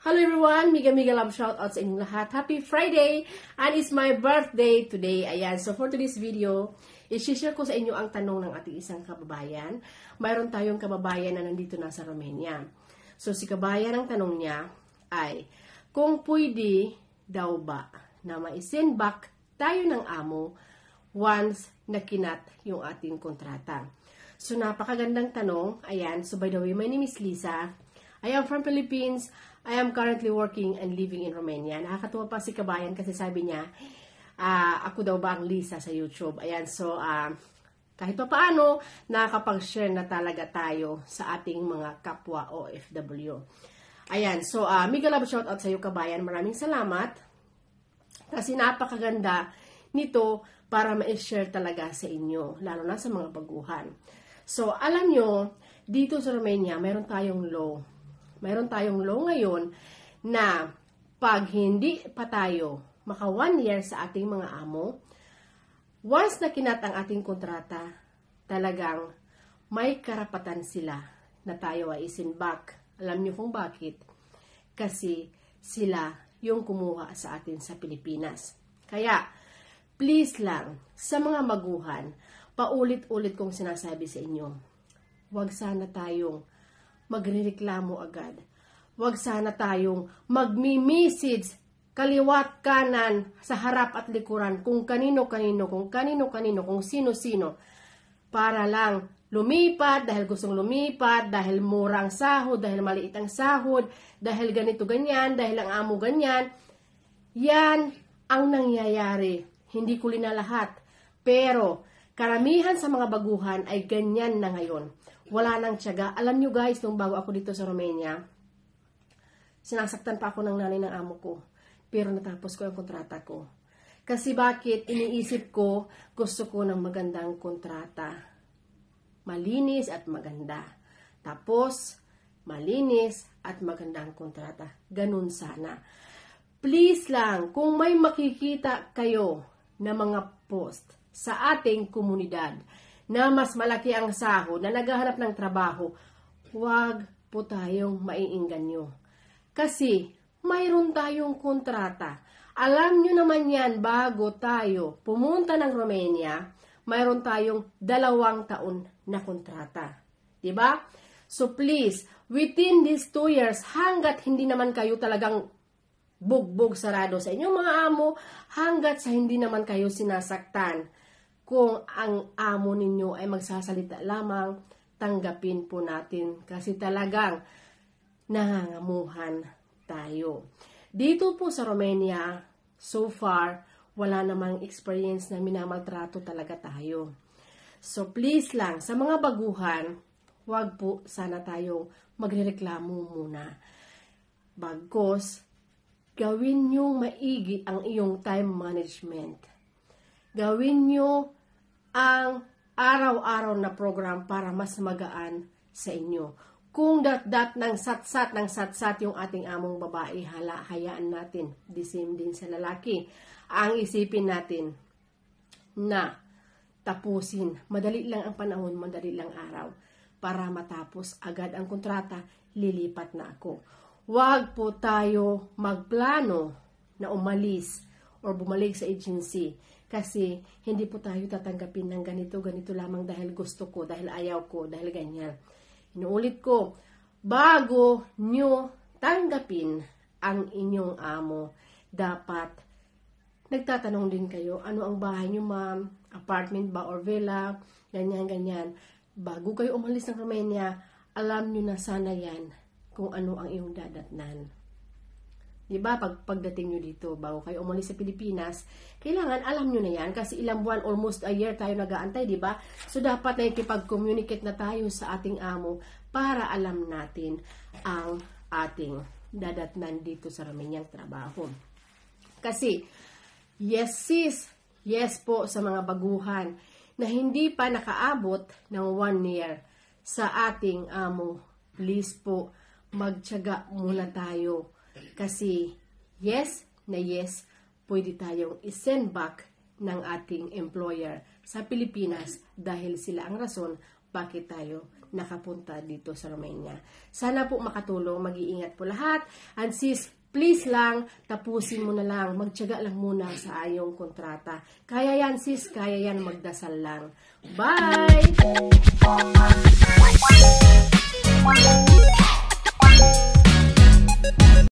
Hello everyone! Miga love shoutout sa inyong lahat. Happy Friday! And it's my birthday today. Ayan, so for today's video, i-share ko sa inyo ang tanong ng ating isang kababayan. Mayroon tayong kababayan na nandito na sa Romania. So si kababayan, ang tanong niya ay, kung pwede daw ba na ma-send back tayo ng amo once na kinat yung ating kontrata? So napakagandang tanong. Ayan, so by the way, my name is Lisa. I am from Philippines. I am currently working and living in Romania. Nakakatuwa pa si kabayan kasi sabi niya, ako daw ba ang Lisa sa YouTube? Ayan, so kahit pa paano, nakakapag-share na talaga tayo sa ating mga kapwa OFW. Ayan, so mega love shoutout sa iyo kabayan. Maraming salamat kasi napakaganda nito para ma-share talaga sa inyo, lalo na sa mga baguhan. So, alam nyo, dito sa Romania, mayroon tayong law. Mayroon tayong law ngayon na pag hindi pa tayo maka 1 year sa ating mga amo, once na kinat ang ating kontrata, talagang may karapatan sila na tayo ay i-send back. Alam niyo kung bakit? Kasi sila yung kumuha sa atin sa Pilipinas. Kaya, please lang, sa mga maguhan, paulit-ulit kong sinasabi sa inyo, huwag sana tayong magrereklamo agad. Huwag sana tayong magmi-message kaliwat kanan sa harap at likuran kung kanino-kanino, kung sino-sino. Para lang lumipat dahil gustong lumipat, dahil murang sahod, dahil maliit ang sahod, dahil ganito ganyan, dahil ang amo ganyan. Yan ang nangyayari. Hindi ko lahat. Pero karamihan sa mga baguhan ay ganyan na ngayon. Wala nang tiyaga. Alam nyo guys, nung bago ako dito sa Romania, sinasaktan pa ako ng nanay ng amo ko. Pero natapos ko ang kontrata ko. Kasi bakit? Iniisip ko, gusto ko ng magandang kontrata. Malinis at maganda. Tapos, malinis at magandang kontrata. Ganun sana. Please lang, kung may makikita kayo na mga post sa ating komunidad na mas malaki ang sahod, na naghahanap ng trabaho, huwag po tayong maiingganyo. Kasi mayroon tayong kontrata. Alam nyo naman yan, bago tayo pumunta ng Romania, mayroon tayong 2 taon na kontrata. Diba? So please, within these 2 years, hanggat hindi naman kayo talagang bugbog sarado sa inyong mga amo, hanggat sa hindi naman kayo sinasaktan, kung ang amo ninyo ay magsasalita lamang, tanggapin po natin kasi talagang nangangamuhan tayo. Dito po sa Romania, so far, wala namang experience na minamaltrato talaga tayo. So please lang, sa mga baguhan, wag po sana tayong magrereklamo muna. Bagkos, gawin nyo maigi ang iyong time management. Gawin nyo ang araw-araw na program para mas magaan sa inyo. Kung dat-dat ng satsat yung ating among babae, hayaan natin. The same din sa lalaki. Ang isipin natin na tapusin. Madali lang ang panahon, madali lang araw. Para matapos agad ang kontrata, lilipat na ako. Huwag po tayo magplano na umalis or bumalik sa agency. Kasi hindi po tayo tatanggapin ng ganito lamang dahil gusto ko, dahil ayaw ko, dahil ganyan. Inuulit ko, bago nyo tanggapin ang inyong amo, dapat nagtatanong din kayo, ano ang bahay nyo ma'am, apartment ba or villa, ganyan. Bago kayo umalis ng Romania, alam nyo na sana yan kung ano ang iyong dadatnan. Diba? Pagdating nyo dito, bago kayo umalis sa Pilipinas, kailangan alam nyo na yan kasi ilang buwan, almost a year tayo nag-aantay, diba? So, dapat na ikipag-communicate na tayo sa ating amo para alam natin ang ating dadatnan dito sa Romaniang trabaho. Kasi, yes sis, yes po sa mga baguhan na hindi pa nakaabot ng 1 year sa ating amo. Please po, magtiyaga muna tayo. Kasi, yes na yes, pwede tayong i-send back ng ating employer sa Pilipinas dahil sila ang rason bakit tayo nakapunta dito sa Romania. Sana po makatulong, mag-iingat po lahat. And sis, please lang, tapusin mo na lang, magtiyaga lang muna sa iyong kontrata. Kaya yan sis, kaya yan, magdasal lang. Bye!